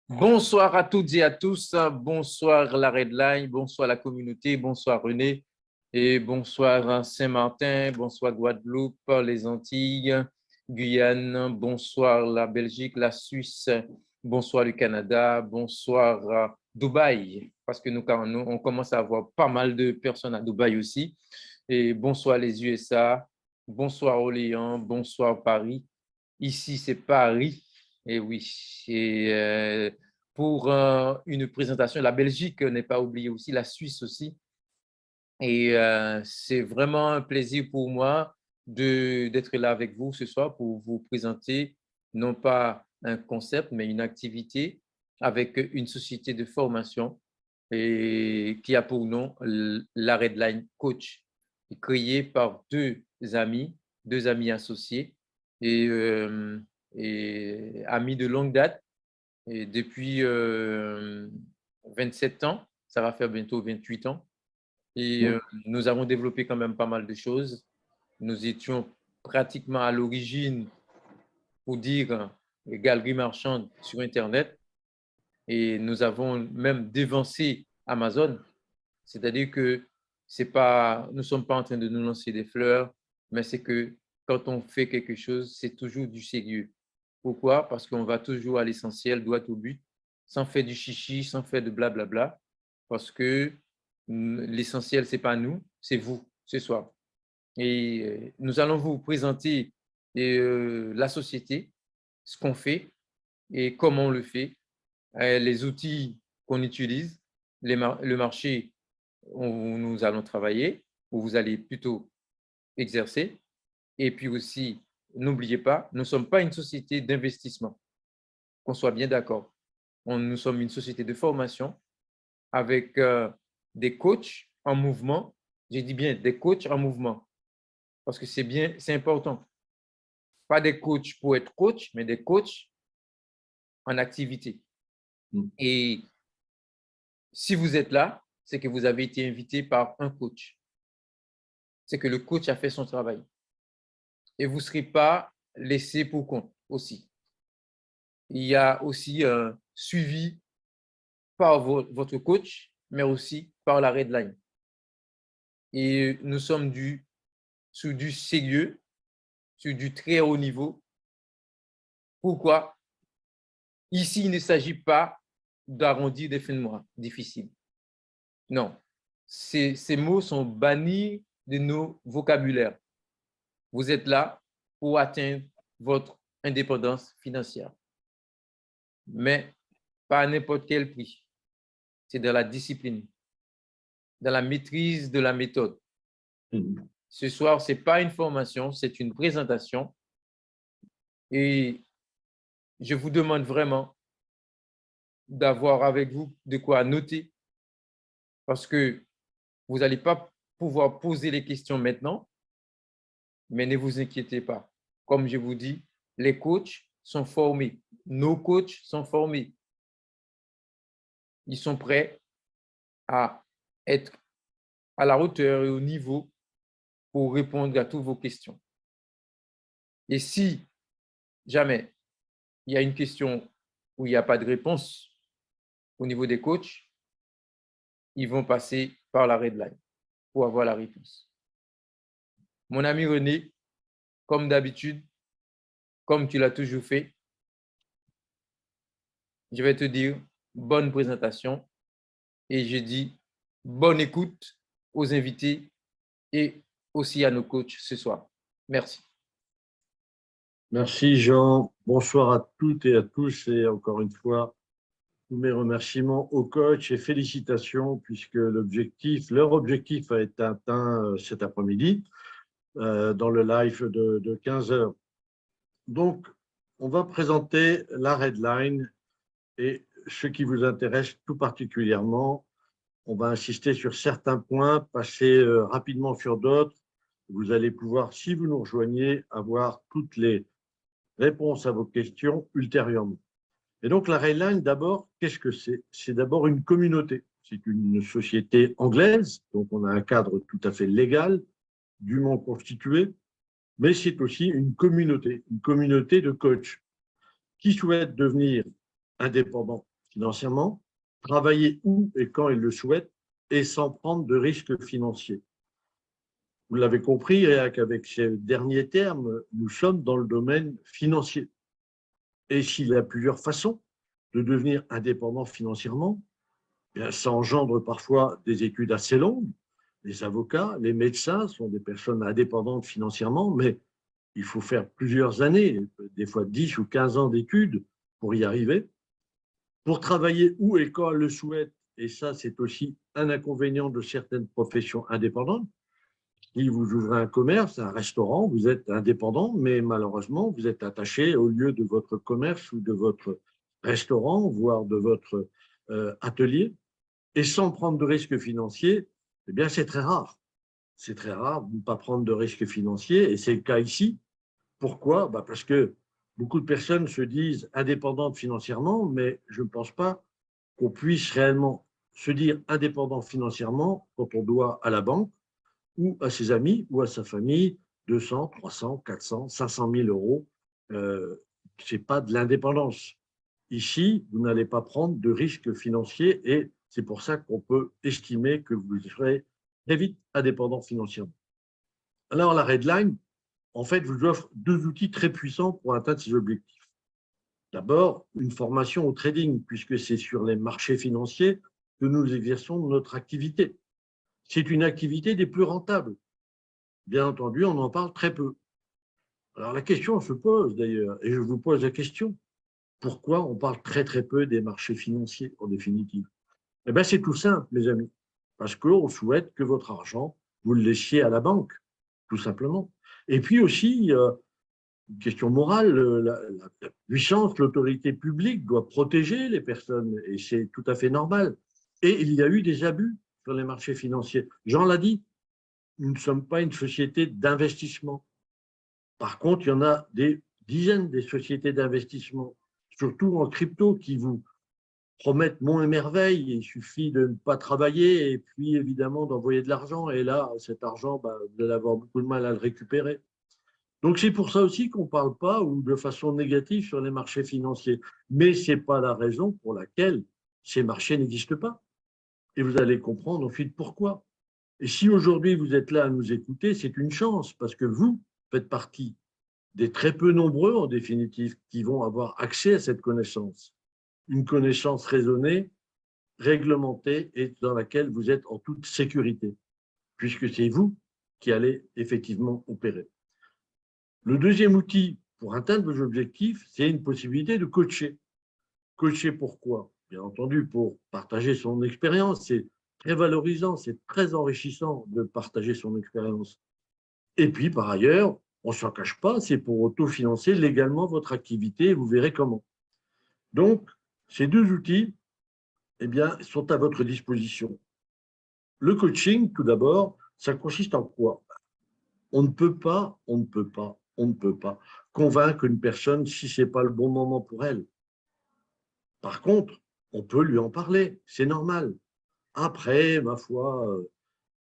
Bonsoir à toutes et à tous, bonsoir la Redline, bonsoir la communauté, bonsoir René et bonsoir Saint-Martin, bonsoir Guadeloupe, les Antilles, Guyane, bonsoir la Belgique, la Suisse, bonsoir le Canada, bonsoir Dubaï, parce que nous, on commence à avoir pas mal de personnes à Dubaï aussi, et bonsoir les USA, bonsoir Orléans, bonsoir Paris. Ici, c'est Paris. Et oui, pour une présentation, la Belgique n'est pas oubliée aussi, la Suisse aussi. Et c'est vraiment un plaisir pour moi d'être là avec vous ce soir pour vous présenter non pas un concept, mais une activité avec une société de formation et qui a pour nom la Redline Coach, créée par deux amis associés et, et amis de longue date. Et depuis 27 ans, ça va faire bientôt 28 ans. Et nous avons développé quand même pas mal de choses. Nous étions pratiquement à l'origine, pour dire, les galeries marchandes sur Internet. Et nous avons même dévancé Amazon. C'est-à-dire que nous ne sommes pas en train de nous lancer des fleurs, mais c'est que quand on fait quelque chose, c'est toujours du sérieux. Pourquoi? Parce qu'on va toujours à l'essentiel, droit au but, sans faire du chichi, sans faire de blablabla. Parce que l'essentiel, ce n'est pas nous, c'est vous, ce soir. Et nous allons vous présenter la société, ce qu'on fait et comment on le fait, les outils qu'on utilise, le marché où nous allons travailler, où vous allez plutôt exercer. Et puis aussi, n'oubliez pas, nous ne sommes pas une société d'investissement, qu'on soit bien d'accord. Nous sommes une société de formation avec des coachs en mouvement. J'ai dit bien des coachs en mouvement, parce que c'est important. Pas des coachs pour être coach, mais des coachs en activité. Et si vous êtes là, c'est que vous avez été invité par un coach. C'est que le coach a fait son travail. Et vous ne serez pas laissé pour compte aussi. Il y a aussi un suivi par votre coach, mais aussi par la Redline. Et nous sommes sur du sérieux, sur du très haut niveau. Pourquoi? Ici, il ne s'agit pas d'arrondir des fins de mois difficiles. Non, ces mots sont bannis de nos vocabulaires. Vous êtes là pour atteindre votre indépendance financière, mais pas à n'importe quel prix. C'est dans la discipline, dans la maîtrise de la méthode. Ce soir, ce n'est pas une formation, c'est une présentation. Et je vous demande vraiment d'avoir avec vous de quoi noter, parce que vous n'allez pas pouvoir poser les questions maintenant, mais ne vous inquiétez pas. Comme je vous dis, les coachs sont formés. Nos coachs sont formés. Ils sont prêts à être à la hauteur et au niveau pour répondre à toutes vos questions. Et si jamais il y a une question où il n'y a pas de réponse au niveau des coachs, ils vont passer par la Redline pour avoir la réponse. Mon ami René, comme d'habitude, comme tu l'as toujours fait, je vais te dire bonne présentation et je dis bonne écoute aux invités et aussi à nos coachs ce soir. Merci. Merci Jean. Bonsoir à toutes et à tous et encore une fois, tous mes remerciements aux coachs et félicitations puisque leur objectif a été atteint cet après-midi dans le live de 15 heures. Donc, on va présenter la Redline et ce qui vous intéresse tout particulièrement. On va insister sur certains points, passer rapidement sur d'autres. Vous allez pouvoir, si vous nous rejoignez, avoir toutes les réponses à vos questions ultérieurement. Et donc, la Redline, d'abord, qu'est-ce que c'est? C'est d'abord une communauté. C'est une société anglaise, donc on a un cadre tout à fait légal, dûment constitué, mais c'est aussi une communauté de coachs qui souhaite devenir indépendant financièrement, travailler où et quand il le souhaite et sans prendre de risques financiers. Vous l'avez compris, Réac, avec ces derniers termes, nous sommes dans le domaine financier. Et s'il y a plusieurs façons de devenir indépendant financièrement, bien, ça engendre parfois des études assez longues. Les avocats, les médecins sont des personnes indépendantes financièrement, mais il faut faire plusieurs années, des fois 10 ou 15 ans d'études pour y arriver. Pour travailler où et quand elle le souhaite, et ça, c'est aussi un inconvénient de certaines professions indépendantes. Si vous ouvrez un commerce, un restaurant, vous êtes indépendant, mais malheureusement, vous êtes attaché au lieu de votre commerce ou de votre restaurant, voire de votre atelier. Et sans prendre de risques financiers, eh bien, c'est très rare. C'est très rare de ne pas prendre de risques financiers, et c'est le cas ici. Pourquoi? Parce que beaucoup de personnes se disent indépendantes financièrement, mais je ne pense pas qu'on puisse réellement se dire indépendant financièrement quand on doit à la banque ou à ses amis ou à sa famille 200, 300, 400, 500 000 euros. Ce n'est pas de l'indépendance. Ici, vous n'allez pas prendre de risques financiers et c'est pour ça qu'on peut estimer que vous serez très vite indépendant financièrement. Alors, la Redline, en fait, vous offre deux outils très puissants pour atteindre ces objectifs. D'abord, une formation au trading, puisque c'est sur les marchés financiers que nous exerçons notre activité. C'est une activité des plus rentables. Bien entendu, on en parle très peu. Alors, la question se pose d'ailleurs, et je vous pose la question, pourquoi on parle très très peu des marchés financiers en définitive? Eh bien, c'est tout simple, mes amis, parce qu'on souhaite que votre argent, vous le laissiez à la banque, tout simplement. Et puis aussi, une question morale, la puissance, l'autorité publique doit protéger les personnes, et c'est tout à fait normal. Et il y a eu des abus sur les marchés financiers. Jean l'a dit, nous ne sommes pas une société d'investissement. Par contre, il y en a des dizaines de sociétés d'investissement, surtout en crypto, qui vous promettent monts et merveilles. Il suffit de ne pas travailler et puis évidemment d'envoyer de l'argent. Et là, cet argent, vous allez avoir beaucoup de mal à le récupérer. Donc, c'est pour ça aussi qu'on ne parle pas ou de façon négative sur les marchés financiers. Mais ce n'est pas la raison pour laquelle ces marchés n'existent pas. Et vous allez comprendre ensuite pourquoi. Et si aujourd'hui vous êtes là à nous écouter, c'est une chance parce que vous faites partie des très peu nombreux, en définitive, qui vont avoir accès à cette connaissance. Une connaissance raisonnée, réglementée et dans laquelle vous êtes en toute sécurité, puisque c'est vous qui allez effectivement opérer. Le deuxième outil pour atteindre vos objectifs, c'est une possibilité de coacher. Coacher pourquoi? Bien entendu, pour partager son expérience. C'est très valorisant, c'est très enrichissant de partager son expérience. Et puis, par ailleurs, on ne s'en cache pas, c'est pour autofinancer légalement votre activité et vous verrez comment. Donc, ces deux outils eh bien, sont à votre disposition. Le coaching, tout d'abord, ça consiste en quoi? On ne peut pas convaincre une personne si ce n'est pas le bon moment pour elle. Par contre, on peut lui en parler, c'est normal. Après, ma foi,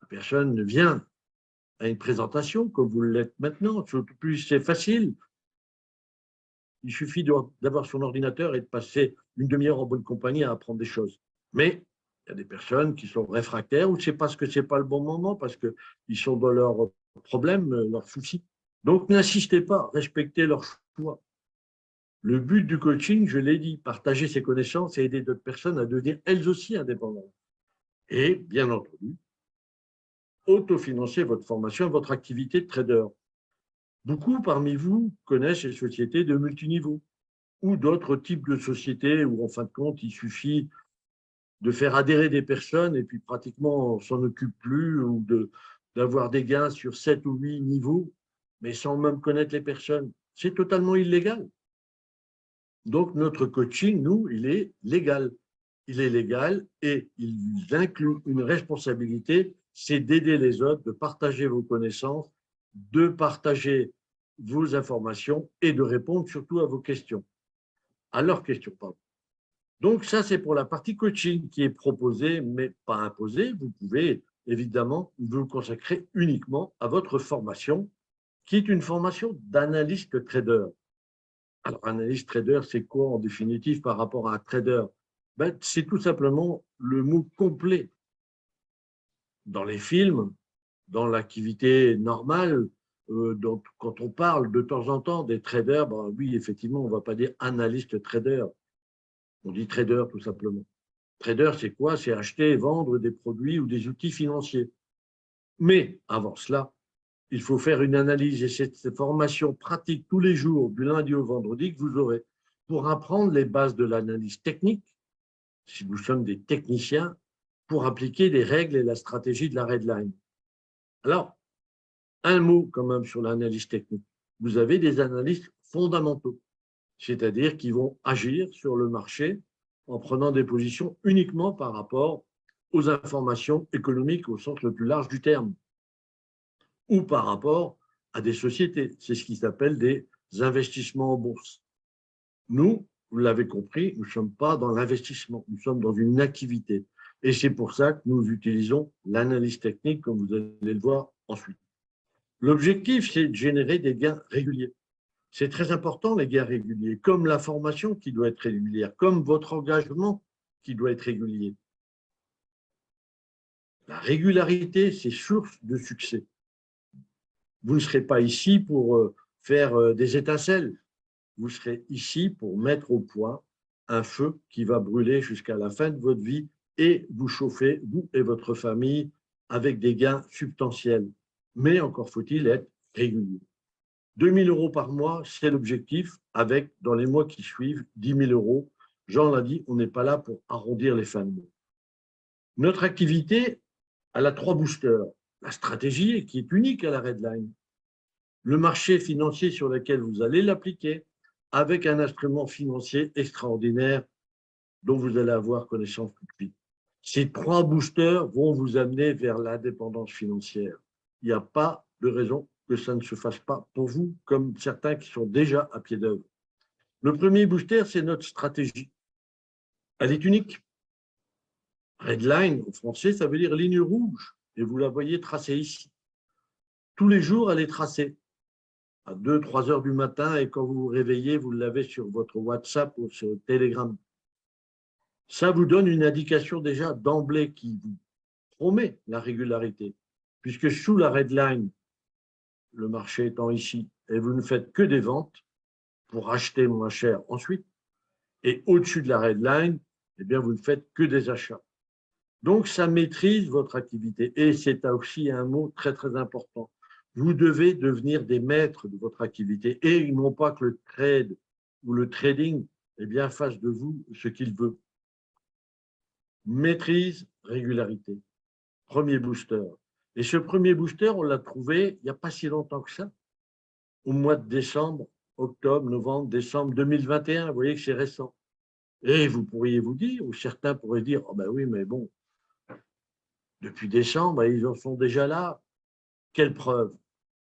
la personne vient à une présentation comme vous l'êtes maintenant. Surtout plus, c'est facile. Il suffit d'avoir son ordinateur et de passer une demi-heure en bonne compagnie à apprendre des choses. Mais il y a des personnes qui sont réfractaires ou c'est parce que ce n'est pas le bon moment, parce qu'ils sont dans leurs problèmes, leurs soucis. Donc, n'insistez pas, respectez leur choix. Le but du coaching, je l'ai dit, partager ses connaissances et aider d'autres personnes à devenir elles aussi indépendantes. Et, bien entendu, autofinancer votre formation, votre activité de trader. Beaucoup parmi vous connaissent les sociétés de multiniveau ou d'autres types de sociétés où, en fin de compte, il suffit de faire adhérer des personnes et puis pratiquement on ne s'en occupe plus ou d'avoir des gains sur 7 ou 8 niveaux, mais sans même connaître les personnes. C'est totalement illégal. Donc, notre coaching, nous, il est légal. Il est légal et il inclut une responsabilité, c'est d'aider les autres, de partager vos connaissances, de partager vos informations et de répondre surtout à vos questions, à leurs questions, pardon. Donc, ça, c'est pour la partie coaching qui est proposée, mais pas imposée. Vous pouvez évidemment vous consacrer uniquement à votre formation, qui est une formation d'analyste trader. Alors, analyste trader, c'est quoi en définitive par rapport à un trader? Ben, c'est tout simplement le mot complet. Dans les films, dans l'activité normale, quand on parle de temps en temps des traders, ben oui, effectivement, on ne va pas dire analyste trader, on dit trader tout simplement. Trader, c'est quoi? C'est acheter et vendre des produits ou des outils financiers. Mais avant cela, il faut faire une analyse et cette formation pratique tous les jours, du lundi au vendredi, que vous aurez pour apprendre les bases de l'analyse technique, si nous sommes des techniciens, pour appliquer les règles et la stratégie de la Redline. Alors, un mot quand même sur l'analyse technique. Vous avez des analystes fondamentaux, c'est-à-dire qui vont agir sur le marché en prenant des positions uniquement par rapport aux informations économiques au sens le plus large du terme, ou par rapport à des sociétés. C'est ce qui s'appelle des investissements en bourse. Nous, vous l'avez compris, nous ne sommes pas dans l'investissement, nous sommes dans une activité. Et c'est pour ça que nous utilisons l'analyse technique, comme vous allez le voir ensuite. L'objectif, c'est de générer des gains réguliers. C'est très important, les gains réguliers, comme la formation qui doit être régulière, comme votre engagement qui doit être régulier. La régularité, c'est source de succès. Vous ne serez pas ici pour faire des étincelles. Vous serez ici pour mettre au point un feu qui va brûler jusqu'à la fin de votre vie et vous chauffer, vous et votre famille, avec des gains substantiels. Mais encore faut-il être régulier. 2 000 € par mois, c'est l'objectif, avec, dans les mois qui suivent, 10 000 €. Jean l'a dit, on n'est pas là pour arrondir les fins de mois. Notre activité, elle a 3 boosters. La stratégie, qui est unique à la Redline. Le marché financier sur lequel vous allez l'appliquer, avec un instrument financier extraordinaire dont vous allez avoir connaissance tout de suite. Ces 3 boosters vont vous amener vers l'indépendance financière. Il n'y a pas de raison que ça ne se fasse pas pour vous, comme certains qui sont déjà à pied d'œuvre. Le premier booster, c'est notre stratégie. Elle est unique. Redline, en français, ça veut dire ligne rouge, et vous la voyez tracée ici. Tous les jours, elle est tracée à 2-3 heures du matin, et quand vous vous réveillez, vous l'avez sur votre WhatsApp ou sur Telegram. Ça vous donne une indication déjà d'emblée qui vous promet la régularité, puisque sous la Redline, le marché étant ici, et vous ne faites que des ventes pour acheter moins cher ensuite, et au-dessus de la Redline, eh bien, vous ne faites que des achats. Donc, ça maîtrise votre activité. Et c'est aussi un mot très, très important. Vous devez devenir des maîtres de votre activité et non pas que le trade ou le trading eh bien, fasse de vous ce qu'il veut. Maîtrise, régularité. Premier booster. Et ce premier booster, on l'a trouvé il n'y a pas si longtemps que ça, au mois de décembre, octobre, novembre, décembre 2021. Vous voyez que c'est récent. Et vous pourriez vous dire, ou certains pourraient dire, oh ben oui, mais bon, depuis décembre, ils en sont déjà là. Quelle preuve?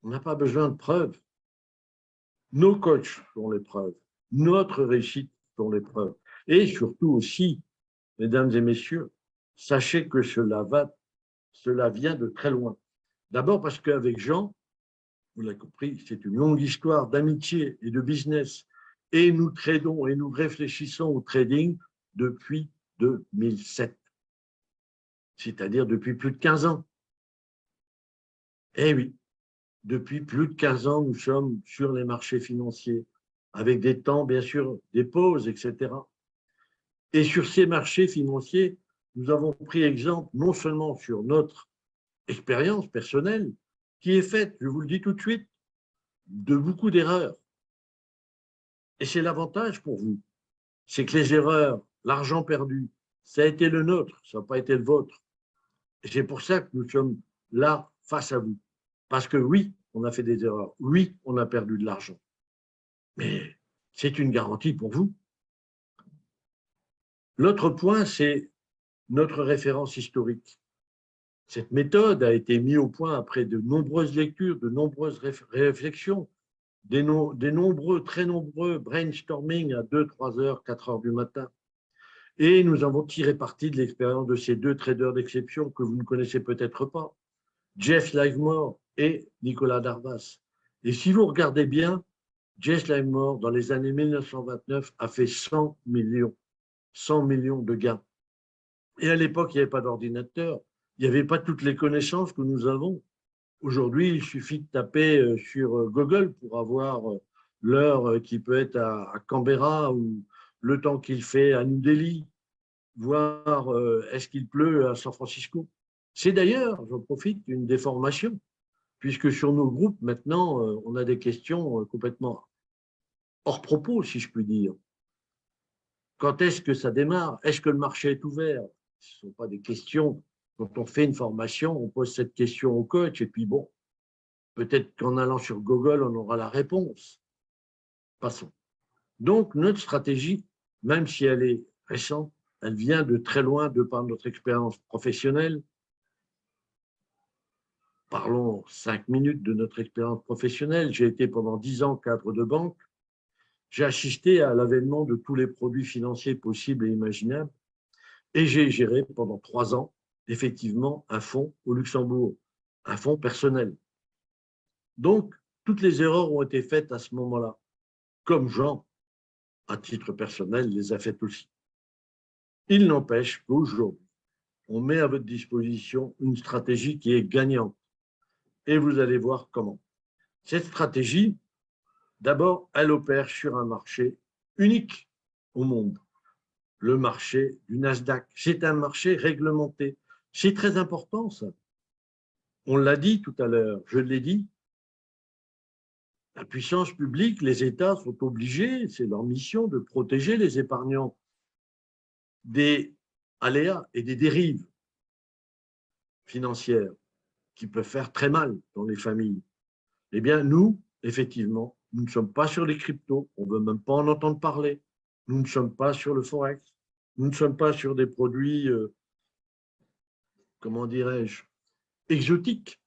On n'a pas besoin de preuves. Nos coachs sont les preuves. Notre réussite sont les preuves. Et surtout aussi, mesdames et messieurs, sachez que cela vient de très loin. D'abord parce qu'avec Jean, vous l'avez compris, c'est une longue histoire d'amitié et de business. Et nous tradons et nous réfléchissons au trading depuis 2007, c'est-à-dire depuis plus de 15 ans. Eh oui, depuis plus de 15 ans, nous sommes sur les marchés financiers, avec des temps, bien sûr, des pauses, etc. Et sur ces marchés financiers, nous avons pris exemple non seulement sur notre expérience personnelle, qui est faite, je vous le dis tout de suite, de beaucoup d'erreurs. Et c'est l'avantage pour vous, c'est que les erreurs, l'argent perdu, ça a été le nôtre, ça n'a pas été le vôtre. Et c'est pour ça que nous sommes là face à vous. Parce que oui, on a fait des erreurs, oui, on a perdu de l'argent. Mais c'est une garantie pour vous. L'autre point, c'est notre référence historique. Cette méthode a été mise au point après de nombreuses lectures, de nombreuses réflexions, des nombreux, très nombreux brainstorming à 2, 3 heures, 4 heures du matin. Et nous avons tiré parti de l'expérience de ces 2 traders d'exception que vous ne connaissez peut-être pas, Jeff Livemore et Nicolas Darvas. Et si vous regardez bien, Jess Livermore, dans les années 1929, a fait 100 millions. 100 millions de gains. Et à l'époque, il n'y avait pas d'ordinateur. Il n'y avait pas toutes les connaissances que nous avons. Aujourd'hui, il suffit de taper sur Google pour avoir l'heure qui peut être à Canberra ou le temps qu'il fait à New Delhi, voir est-ce qu'il pleut à San Francisco. C'est d'ailleurs, j'en profite, une déformation, puisque sur nos groupes, maintenant, on a des questions complètement hors propos, si je puis dire. Quand est-ce que ça démarre? Est-ce que le marché est ouvert? Ce ne sont pas des questions. Quand on fait une formation, on pose cette question au coach et puis bon, peut-être qu'en allant sur Google, on aura la réponse. Passons. Donc, notre stratégie, même si elle est récente, elle vient de très loin de par notre expérience professionnelle. Parlons 5 minutes de notre expérience professionnelle. J'ai été pendant 10 ans cadre de banque. J'ai assisté à l'avènement de tous les produits financiers possibles et imaginables. Et j'ai géré pendant 3 ans, effectivement, un fonds au Luxembourg, un fonds personnel. Donc, toutes les erreurs ont été faites à ce moment-là, comme Jean, à titre personnel, les a faites aussi. Il n'empêche qu'aujourd'hui, on met à votre disposition une stratégie qui est gagnante. Et vous allez voir comment. Cette stratégie, d'abord, elle opère sur un marché unique au monde, le marché du Nasdaq. C'est un marché réglementé. C'est très important, ça. On l'a dit tout à l'heure, je l'ai dit, la puissance publique, les États sont obligés, c'est leur mission, de protéger les épargnants des aléas et des dérives financières qui peuvent faire très mal dans les familles. Eh bien, nous, effectivement, nous ne sommes pas sur les cryptos, on ne veut même pas en entendre parler. Nous ne sommes pas sur le Forex, nous ne sommes pas sur des produits, comment dirais-je, exotiques,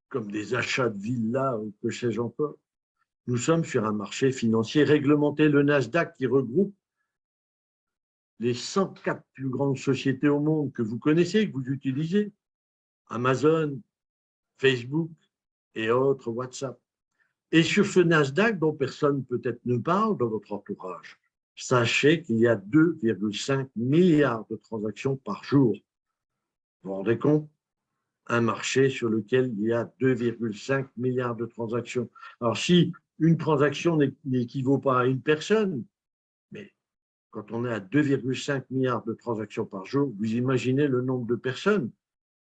comme des achats de villas ou que sais-je encore. Nous sommes sur un marché financier réglementé, le Nasdaq, qui regroupe les 104 plus grandes sociétés au monde que vous connaissez, que vous utilisez, Amazon, Facebook et autres, WhatsApp. Et sur ce Nasdaq, dont personne peut-être ne parle dans votre entourage, sachez qu'il y a 2,5 milliards de transactions par jour. Vous vous rendez compte? Un marché sur lequel il y a 2,5 milliards de transactions. Alors, si une transaction n'équivaut pas à une personne, mais quand on est à 2,5 milliards de transactions par jour, vous imaginez le nombre de personnes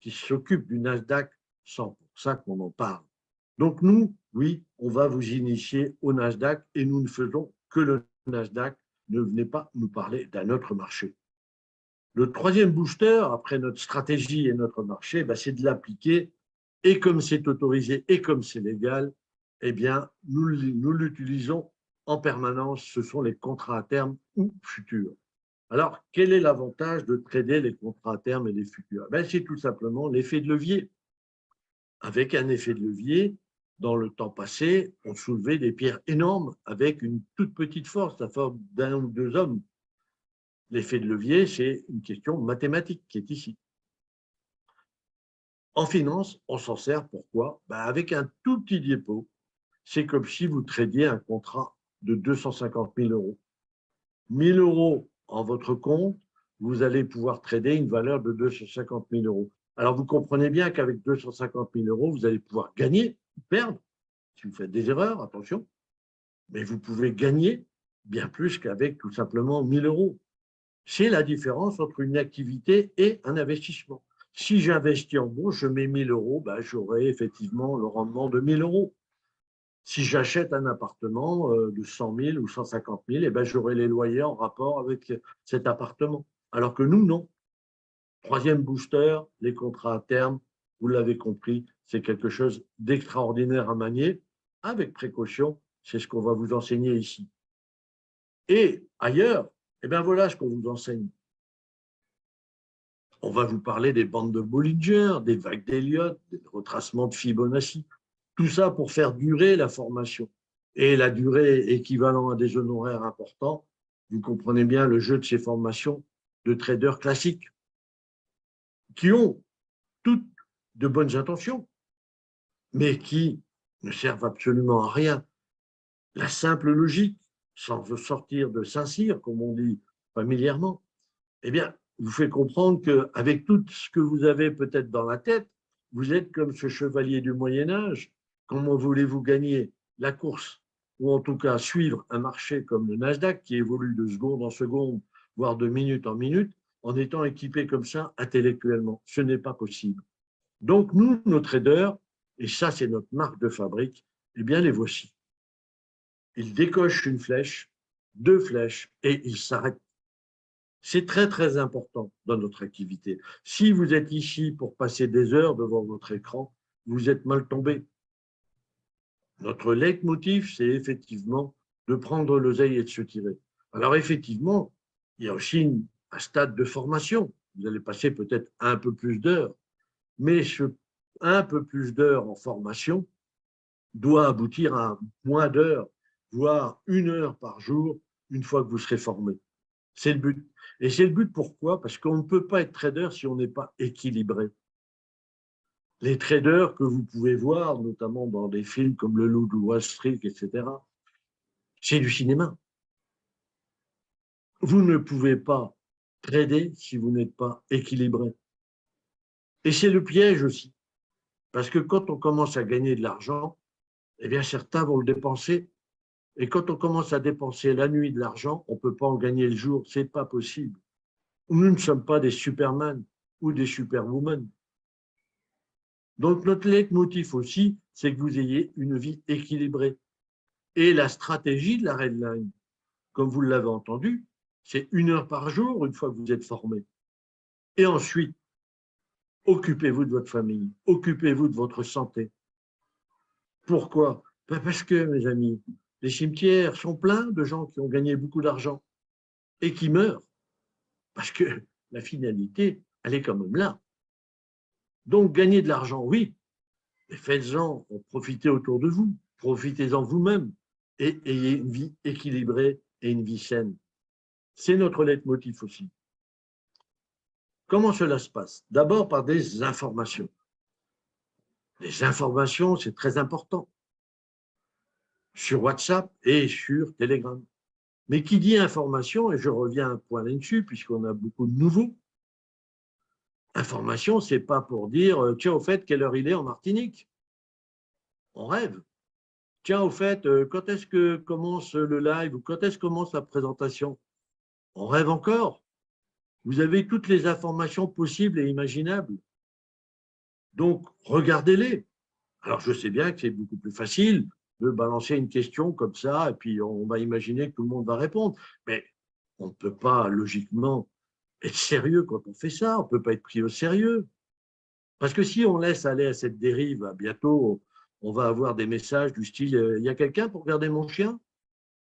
qui s'occupent du Nasdaq sans pour ça qu'on en parle. Donc nous, oui, on va vous initier au Nasdaq et nous ne faisons que le Nasdaq. Ne venez pas nous parler d'un autre marché. Le troisième booster, après notre stratégie et notre marché, c'est de l'appliquer. Et comme c'est autorisé et comme c'est légal, eh bien, nous l'utilisons en permanence. Ce sont les contrats à terme ou futurs. Alors, quel est l'avantage de trader les contrats à terme et les futurs? C'est tout simplement l'effet de levier. Avec un effet de levier, dans le temps passé, on soulevait des pierres énormes avec une toute petite force, la force d'un ou deux hommes. L'effet de levier, c'est une question mathématique qui est ici. En finance, on s'en sert pourquoi? Avec un tout petit dépôt, c'est comme si vous tradiez un contrat de 250 000 euros. 1 000 euros en votre compte, vous allez pouvoir trader une valeur de 250 000 euros. Alors, vous comprenez bien qu'avec 250 000 euros, vous allez pouvoir gagner ou perdre, si vous faites des erreurs, attention, mais vous pouvez gagner bien plus qu'avec tout simplement 1 000 euros. C'est la différence entre une activité et un investissement. Si j'investis en bourse, je mets 1 000 euros, j'aurai effectivement le rendement de 1 000 euros. Si j'achète un appartement de 100 000 ou 150 000, j'aurai les loyers en rapport avec cet appartement. Alors que nous, non. Troisième booster, les contrats à terme, vous l'avez compris, c'est quelque chose d'extraordinaire à manier, avec précaution, c'est ce qu'on va vous enseigner ici. Et ailleurs, voilà ce qu'on vous enseigne. On va vous parler des bandes de Bollinger, des vagues d'Elliott, des retracements de Fibonacci. Tout ça pour faire durer la formation. Et la durée équivalent à des honoraires importants, vous comprenez bien le jeu de ces formations de traders classiques qui ont toutes de bonnes intentions, mais qui ne servent absolument à rien. la simple logique, sans sortir de Saint-Cyr, comme on dit familièrement, eh bien, vous fait comprendre qu'avec tout ce que vous avez peut-être dans la tête, vous êtes comme ce chevalier du Moyen-Âge. Comment voulez-vous gagner la course, ou en tout cas suivre un marché comme le Nasdaq, qui évolue de seconde en seconde, voire de minute en minute, en étant équipé comme ça intellectuellement? Ce n'est pas possible. Donc, nous, nos traders, et ça, c'est notre marque de fabrique, eh bien, les voici. Ils décochent une flèche, deux flèches, et ils s'arrêtent. C'est très, très important dans notre activité. Si vous êtes ici pour passer des heures devant votre écran, vous êtes mal tombé. Notre leitmotiv, c'est effectivement de prendre l'oseille et de se tirer. Alors, effectivement, il y a aussi un stade de formation. Vous allez passer peut-être un peu plus d'heures, mais ce un peu plus d'heures en formation doit aboutir à moins d'heures, voire 1 heure par jour, une fois que vous serez formé. C'est le but. Et c'est le but pourquoi? Parce qu'on ne peut pas être trader si on n'est pas équilibré. Les traders que vous pouvez voir, notamment dans des films comme Le Loup de Wall Street, etc., c'est du cinéma. Vous ne pouvez pas trader si vous n'êtes pas équilibré. Et c'est le piège aussi. Parce que quand on commence à gagner de l'argent, eh bien certains vont le dépenser. Et quand on commence à dépenser la nuit de l'argent, on ne peut pas en gagner le jour. Ce n'est pas possible. Nous ne sommes pas des Superman ou des Superwoman. Donc, notre leitmotiv aussi, c'est que vous ayez une vie équilibrée. Et la stratégie de la Redline, comme vous l'avez entendu, c'est 1 heure par jour, une fois que vous êtes formé. Et ensuite, occupez-vous de votre famille, occupez-vous de votre santé. Pourquoi? Parce que, mes amis, les cimetières sont pleins de gens qui ont gagné beaucoup d'argent et qui meurent. Parce que la finalité, elle est quand même là. Donc, gagner de l'argent, oui, mais faites-en, profitez autour de vous, profitez-en vous-même et ayez une vie équilibrée et une vie saine. C'est notre leitmotiv aussi. Comment cela se passe? D'abord par des informations. Les informations, c'est très important, sur WhatsApp et sur Telegram. Mais qui dit information, et je reviens à un point là-dessus, puisqu'on a beaucoup de nouveaux, information, ce n'est pas pour dire, tiens, au fait, quelle heure il est en Martinique? On rêve. Tiens, au fait, quand est-ce que commence le live ou quand est-ce que commence la présentation? On rêve encore. Vous avez toutes les informations possibles et imaginables. Donc, regardez-les. Alors, je sais bien que c'est beaucoup plus facile de balancer une question comme ça et puis on va imaginer que tout le monde va répondre. Mais on ne peut pas, logiquement, être sérieux quand on fait ça. On ne peut pas être pris au sérieux. Parce que si on laisse aller à cette dérive, bientôt, on va avoir des messages du style « Il y a quelqu'un pour garder mon chien ?»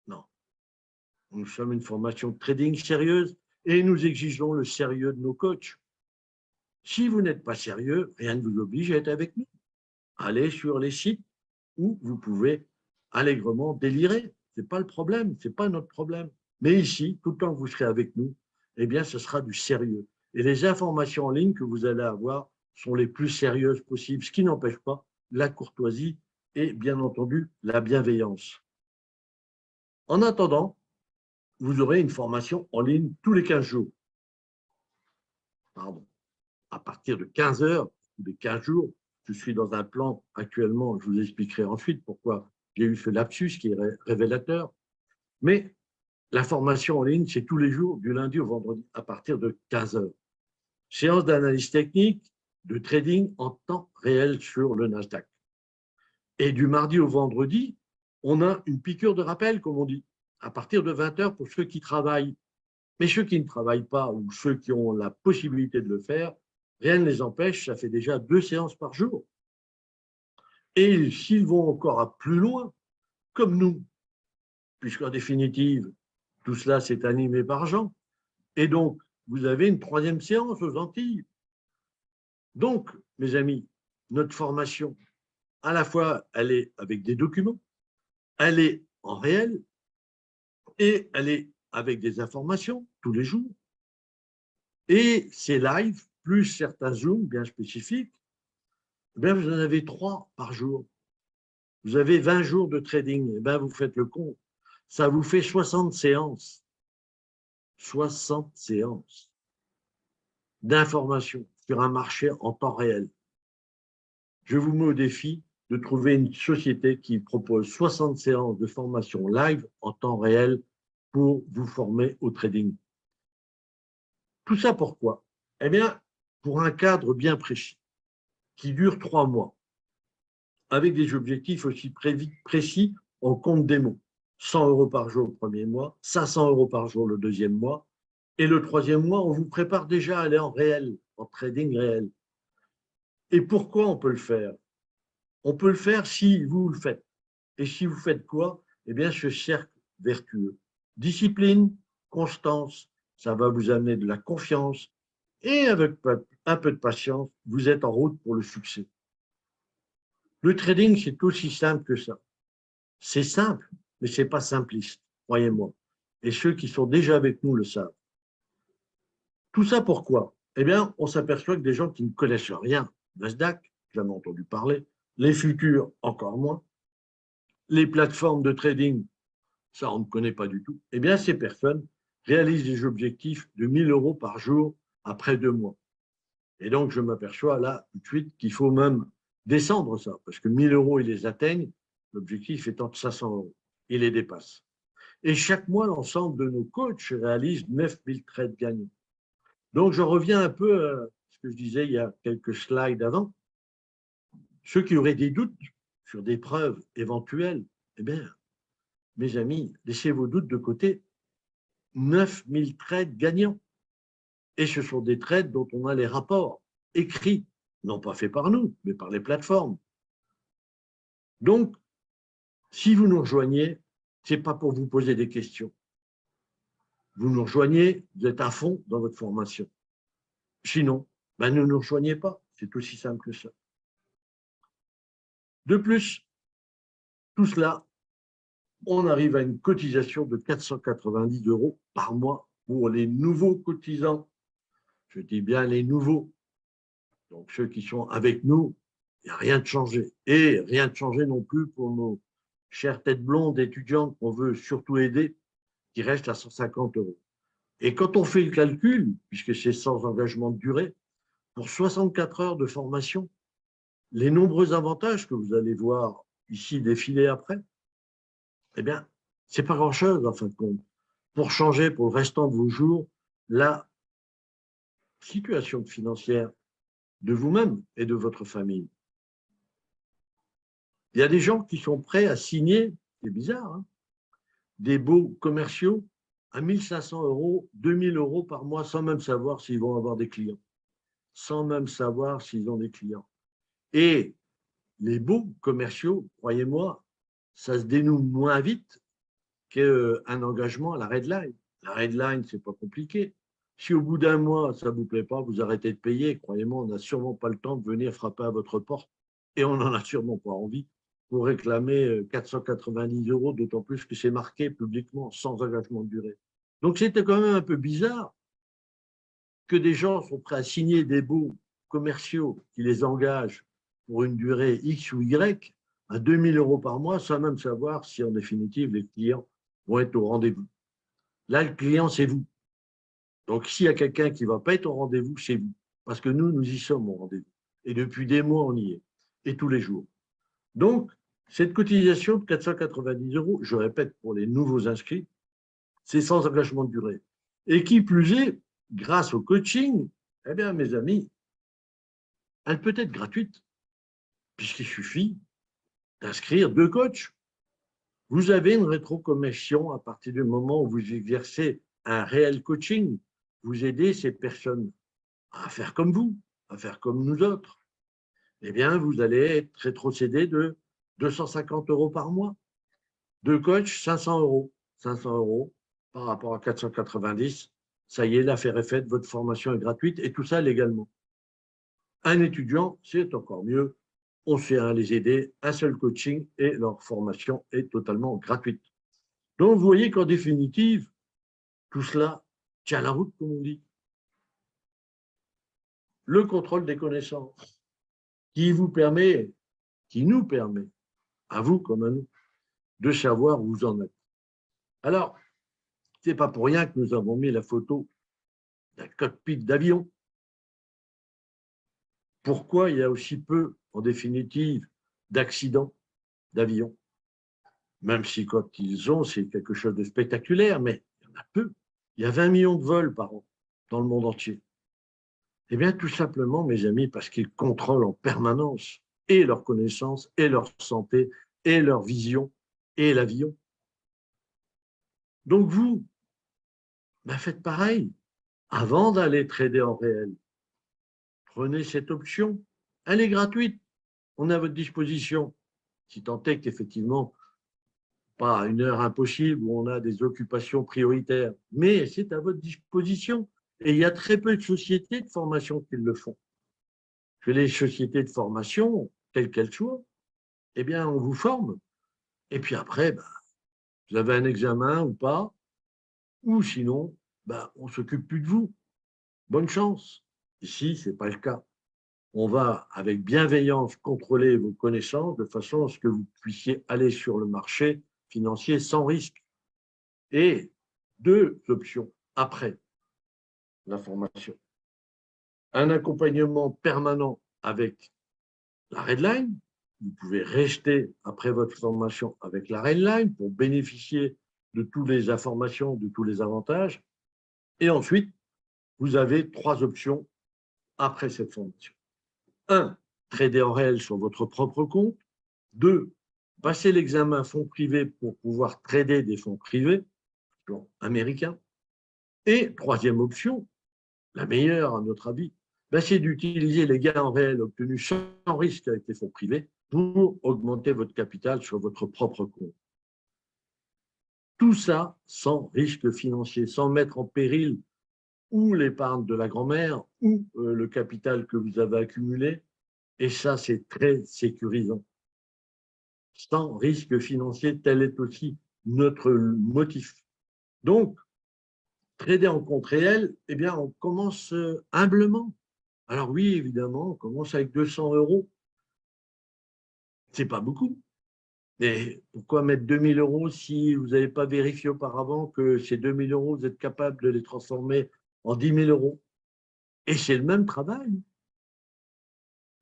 Non. Nous sommes une formation de trading sérieuse et nous exigeons le sérieux de nos coachs. Si vous n'êtes pas sérieux, rien ne vous oblige à être avec nous. Allez sur les sites où vous pouvez allègrement délirer. Ce n'est pas le problème, ce n'est pas notre problème. Mais ici, tout le temps que vous serez avec nous, eh bien, ce sera du sérieux. Et les informations en ligne que vous allez avoir sont les plus sérieuses possibles, ce qui n'empêche pas la courtoisie et, bien entendu, la bienveillance. En attendant, vous aurez une formation en ligne tous les 15 jours. Pardon. À partir de 15 heures, tous les 15 jours, je suis dans un plan actuellement, je vous expliquerai ensuite pourquoi j'ai eu ce lapsus qui est révélateur. Mais la formation en ligne, c'est tous les jours, du lundi au vendredi, à partir de 15 heures. Séance d'analyse technique, de trading en temps réel sur le Nasdaq. Et du mardi au vendredi, on a une piqûre de rappel, comme on dit, à partir de 20 heures pour ceux qui travaillent. Mais ceux qui ne travaillent pas ou ceux qui ont la possibilité de le faire, rien ne les empêche, ça fait déjà 2 séances par jour. Et s'ils vont encore à plus loin, comme nous, puisqu'en définitive, tout cela s'est animé par Jean, et donc vous avez une 3e séance aux Antilles. Donc, mes amis, notre formation, à la fois, elle est avec des documents, elle est en réel, et elle est avec des informations tous les jours. Et ces lives, plus certains Zooms bien spécifiques, eh bien, vous en avez 3 par jour. Vous avez 20 jours de trading. Eh bien, vous faites le compte. Ça vous fait 60 séances. 60 séances d'information sur un marché en temps réel. Je vous mets au défi de trouver une société qui propose 60 séances de formation live en temps réel pour vous former au trading. Tout ça pourquoi? Eh bien, pour un cadre bien précis, qui dure 3 mois, avec des objectifs aussi précis en compte démo. 100 € par jour le premier mois, 500 € par jour le deuxième mois, et le troisième mois, on vous prépare déjà à aller en réel, en trading réel. Et pourquoi on peut le faire? On peut le faire si vous le faites. Et si vous faites quoi? Eh bien, ce cercle vertueux. Discipline, constance, ça va vous amener de la confiance. Et avec un peu de patience, vous êtes en route pour le succès. Le trading, c'est aussi simple que ça. C'est simple, mais ce n'est pas simpliste, croyez-moi. Et ceux qui sont déjà avec nous le savent. Tout ça pourquoi? Eh bien, on s'aperçoit que des gens qui ne connaissent rien, Nasdaq, jamais entendu parler, les futurs, encore moins, les plateformes de trading, ça on ne connaît pas du tout, eh bien, ces personnes réalisent des objectifs de 1 000 € par jour après 2 mois. Et donc, je m'aperçois là tout de suite qu'il faut même descendre ça, parce que 1 000 €, ils les atteignent, l'objectif étant de 500 €. Ils les dépassent. Et chaque mois, l'ensemble de nos coachs réalisent 9 000 trades gagnants. Donc, je reviens un peu à ce que je disais il y a quelques slides avant. Ceux qui auraient des doutes sur des preuves éventuelles, eh bien, mes amis, laissez vos doutes de côté. 9 000 trades gagnants. Et ce sont des trades dont on a les rapports écrits, non pas faits par nous, mais par les plateformes. Donc, si vous nous rejoignez, ce n'est pas pour vous poser des questions. Vous nous rejoignez, vous êtes à fond dans votre formation. Sinon, ben ne nous rejoignez pas. C'est aussi simple que ça. De plus, tout cela, on arrive à une cotisation de 490 € par mois pour les nouveaux cotisants. Je dis bien les nouveaux. Donc, ceux qui sont avec nous, il n'y a rien de changé. Et rien de changé non plus pour nos chères têtes blondes étudiantes qu'on veut surtout aider, qui restent à 150 €. Et quand on fait le calcul, puisque c'est sans engagement de durée, pour 64 heures de formation, les nombreux avantages que vous allez voir ici défiler après, eh bien, ce n'est pas grand-chose en fin de compte. Pour changer pour le restant de vos jours la situation financière de vous-même et de votre famille. Il y a des gens qui sont prêts à signer, c'est bizarre, hein, des baux commerciaux à 1 500 €, 2 000 € par mois, sans même savoir s'ils vont avoir des clients. Sans même savoir s'ils ont des clients. Et les baux commerciaux, croyez-moi, ça se dénoue moins vite qu'un engagement à la Redline. La Redline, ce n'est pas compliqué. Si au bout d'un mois, ça ne vous plaît pas, vous arrêtez de payer. Croyez-moi, on n'a sûrement pas le temps de venir frapper à votre porte et on n'en a sûrement pas envie pour réclamer 490 €, d'autant plus que c'est marqué publiquement sans engagement de durée. Donc, c'était quand même un peu bizarre que des gens sont prêts à signer des baux commerciaux qui les engagent pour une durée X ou Y à 2 000 € par mois sans même savoir si, en définitive, les clients vont être au rendez-vous. Là, le client, c'est vous. Donc, s'il y a quelqu'un qui ne va pas être au rendez-vous, c'est vous. Parce que nous, nous y sommes au rendez-vous. Et depuis des mois, on y est. Et tous les jours. Donc, cette cotisation de 490 €, je répète pour les nouveaux inscrits, c'est sans engagement de durée. Et qui plus est, grâce au coaching, eh bien, mes amis, elle peut être gratuite, puisqu'il suffit d'inscrire 2 coachs. Vous avez une rétrocommission à partir du moment où vous exercez un réel coaching. Vous aidez ces personnes à faire comme vous, à faire comme nous autres. Eh bien, vous allez être rétrocédé de 250 € par mois. 2 coachs, 500 €. 500 € par rapport à 490. Ça y est, l'affaire est faite, votre formation est gratuite et tout ça légalement. Un étudiant, c'est encore mieux. On sait à les aider, un seul coaching et leur formation est totalement gratuite. Donc, vous voyez qu'en définitive, tout cela tient la route, comme on dit. Le contrôle des connaissances qui vous permet, qui nous permet à vous comme à nous, de savoir où vous en êtes. Alors, ce n'est pas pour rien que nous avons mis la photo d'un cockpit d'avion. Pourquoi il y a aussi peu, en définitive, d'accidents d'avion? Même si quand ils ont, c'est quelque chose de spectaculaire, mais il y en a peu. Il y a 20 millions de vols par an dans le monde entier. Eh bien, tout simplement, mes amis, parce qu'ils contrôlent en permanence et leur connaissance, et leur santé, et leur vision, et l'avion. Donc vous, ben faites pareil. Avant d'aller trader en réel, prenez cette option. Elle est gratuite. On est à votre disposition. Si tant est qu'effectivement, pas à une heure impossible où on a des occupations prioritaires, mais c'est à votre disposition. Et il y a très peu de sociétés de formation qui le font. Que les sociétés de formation, quelles qu'elles soient, eh bien, on vous forme. Et puis après, ben, vous avez un examen ou pas, ou sinon, ben, on ne s'occupe plus de vous. Bonne chance. Ici, ce n'est pas le cas. On va, avec bienveillance, contrôler vos connaissances de façon à ce que vous puissiez aller sur le marché financier sans risque. Et deux options après la formation. Un accompagnement permanent avec la Redline. Vous pouvez rester après votre formation avec la Redline pour bénéficier de toutes les informations, de tous les avantages. Et ensuite, vous avez trois options après cette formation. Un, trader en réel sur votre propre compte. Deux, passer l'examen fonds privés pour pouvoir trader des fonds privés, américains. Et troisième option, la meilleure à notre avis, ben c'est d'utiliser les gains en réel obtenus sans risque avec les fonds privés pour augmenter votre capital sur votre propre compte. Tout ça sans risque financier, sans mettre en péril ou l'épargne de la grand-mère ou le capital que vous avez accumulé. Et ça, c'est très sécurisant. Sans risque financier, tel est aussi notre motif. Donc, trader en compte réel, eh bien, on commence humblement. Alors oui, évidemment, on commence avec 200 euros. C'est pas beaucoup. Mais pourquoi mettre 2000 euros si vous n'avez pas vérifié auparavant que ces 2000 euros, vous êtes capable de les transformer en 10 000 euros? Et c'est le même travail.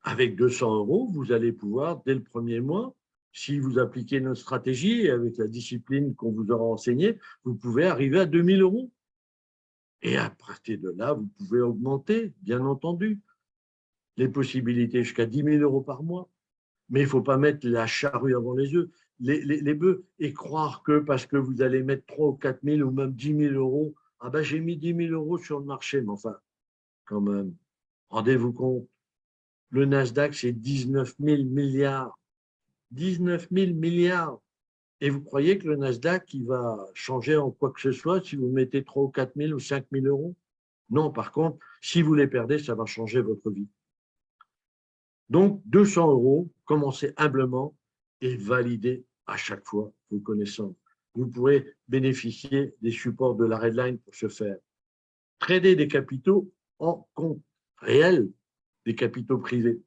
Avec 200 euros, vous allez pouvoir, dès le premier mois, si vous appliquez notre stratégie avec la discipline qu'on vous aura enseignée, vous pouvez arriver à 2000 euros. Et à partir de là, vous pouvez augmenter, bien entendu, les possibilités jusqu'à 10 000 euros par mois. Mais il ne faut pas mettre la charrue avant les œufs, les bœufs, et croire que parce que vous allez mettre 3 ou 4 000 ou même 10 000 euros, ah ben j'ai mis 10 000 euros sur le marché, mais enfin, quand même, rendez-vous compte, le Nasdaq, c'est 19 000 milliards. 19 000 milliards. Et vous croyez que le Nasdaq, il va changer en quoi que ce soit si vous mettez 3 ou 4 000 ou 5 000 euros? Non, par contre, si vous les perdez, ça va changer votre vie. Donc, 200 euros, commencez humblement et validez à chaque fois vos connaissances. Vous pourrez bénéficier des supports de la Redline pour ce faire. Trader des capitaux en compte réel, des capitaux privés.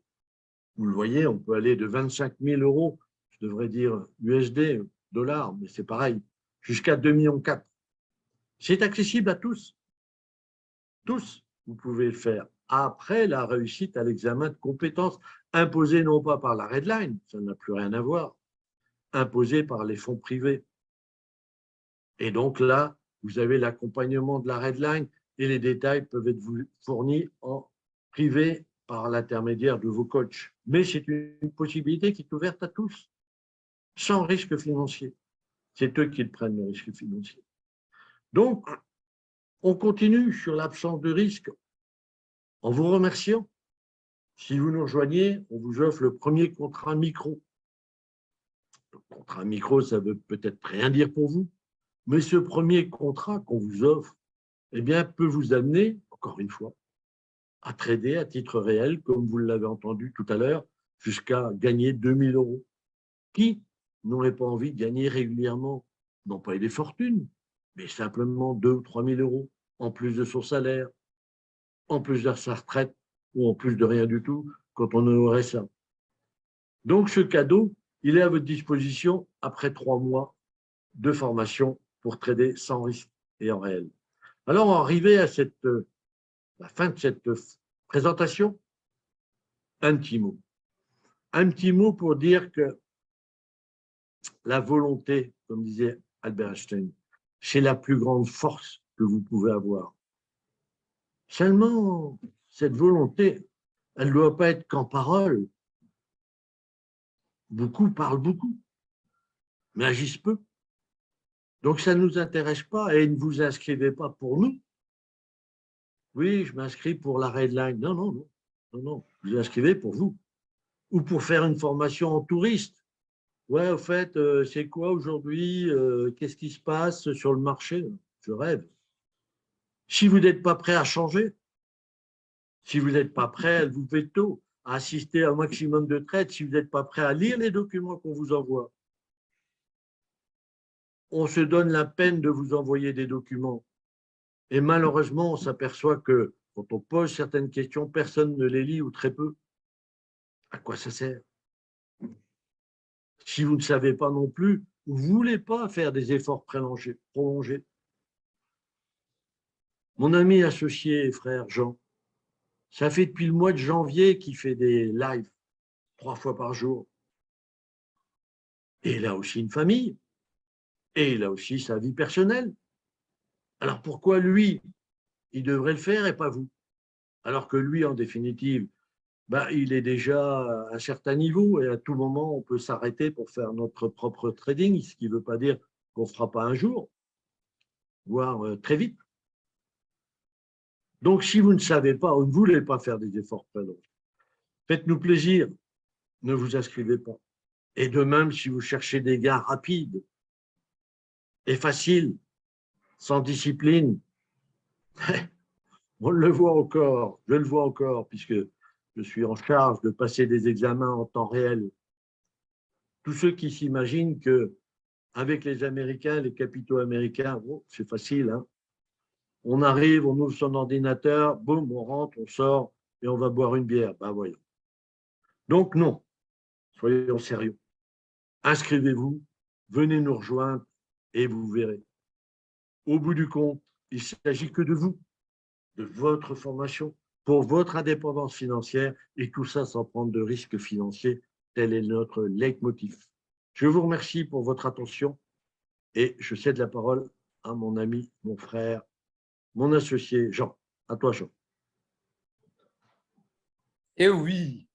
Vous le voyez, on peut aller de 25 000 euros, je devrais dire USD, dollars, mais c'est pareil, jusqu'à 2,4 millions. C'est accessible à tous. Tous, vous pouvez le faire après la réussite à l'examen de compétences, imposé non pas par la Redline, ça n'a plus rien à voir, imposé par les fonds privés. Et donc là, vous avez l'accompagnement de la Redline et les détails peuvent être fournis en privé par l'intermédiaire de vos coachs. Mais c'est une possibilité qui est ouverte à tous, sans risque financier. C'est eux qui prennent le risque financier. Donc, on continue sur l'absence de risque en vous remerciant. Si vous nous rejoignez, on vous offre le premier contrat micro. Le contrat micro, ça veut peut-être rien dire pour vous, mais ce premier contrat qu'on vous offre, eh bien, peut vous amener, encore une fois, à trader à titre réel, comme vous l'avez entendu tout à l'heure, jusqu'à gagner 2000 euros. Qui n'aurait pas envie de gagner régulièrement, non pas des fortunes, mais simplement 2 ou 3 000 euros, en plus de son salaire, en plus de sa retraite, ou en plus de rien du tout, quand on aurait ça. Donc, ce cadeau, Il est à votre disposition après 3 mois de formation pour trader sans risque et en réel. Alors, on va arriver à la fin de cette présentation. Un petit mot. Un petit mot pour dire que la volonté, comme disait Albert Einstein, c'est la plus grande force que vous pouvez avoir. Seulement, cette volonté, elle ne doit pas être qu'en parole. Beaucoup parlent beaucoup, mais agissent peu. Donc, ça ne nous intéresse pas et ne vous inscrivez pas pour nous. Oui, je m'inscris pour la Redline. Non, non, non, non, non. Vous inscrivez pour vous. Ou pour faire une formation en touriste. Ouais, au fait, c'est quoi aujourd'hui? Qu'est-ce qui se passe sur le marché? Je rêve. Si vous n'êtes pas prêt à changer, si vous n'êtes pas prêt à vous veto, à assister à un maximum de trades, si vous n'êtes pas prêt à lire les documents qu'on vous envoie, on se donne la peine de vous envoyer des documents. Et malheureusement, on s'aperçoit que quand on pose certaines questions, personne ne les lit ou très peu. À quoi ça sert? Si vous ne savez pas non plus, vous ne voulez pas faire des efforts prolongés. Mon ami associé et frère Jean, ça fait depuis le mois de janvier qu'il fait des lives 3 fois par jour. Et il a aussi une famille. Et il a aussi sa vie personnelle. Alors pourquoi lui, il devrait le faire et pas vous? Alors que lui, en définitive, il est déjà à un certain niveau et à tout moment, on peut s'arrêter pour faire notre propre trading, ce qui ne veut pas dire qu'on ne fera pas un jour, voire très vite. Donc, si vous ne savez pas ou ne voulez pas faire des efforts très longs, faites-nous plaisir, ne vous inscrivez pas. Et de même, si vous cherchez des gains rapides et faciles, sans discipline, on le voit encore, je le vois encore, puisque je suis en charge de passer des examens en temps réel. Tous ceux qui s'imaginent que avec les Américains, les capitaux américains, oh, c'est facile, hein. On arrive, on ouvre son ordinateur, boum, on rentre, on sort et on va boire une bière. Ben voyons. Donc non, soyons sérieux. Inscrivez-vous, venez nous rejoindre et vous verrez. Au bout du compte, il ne s'agit que de vous, de votre formation, pour votre indépendance financière et tout ça sans prendre de risques financiers. Tel est notre leitmotiv. Je vous remercie pour votre attention et je cède la parole à mon ami, mon frère, mon associé Jean. À toi, Jean. Et oui,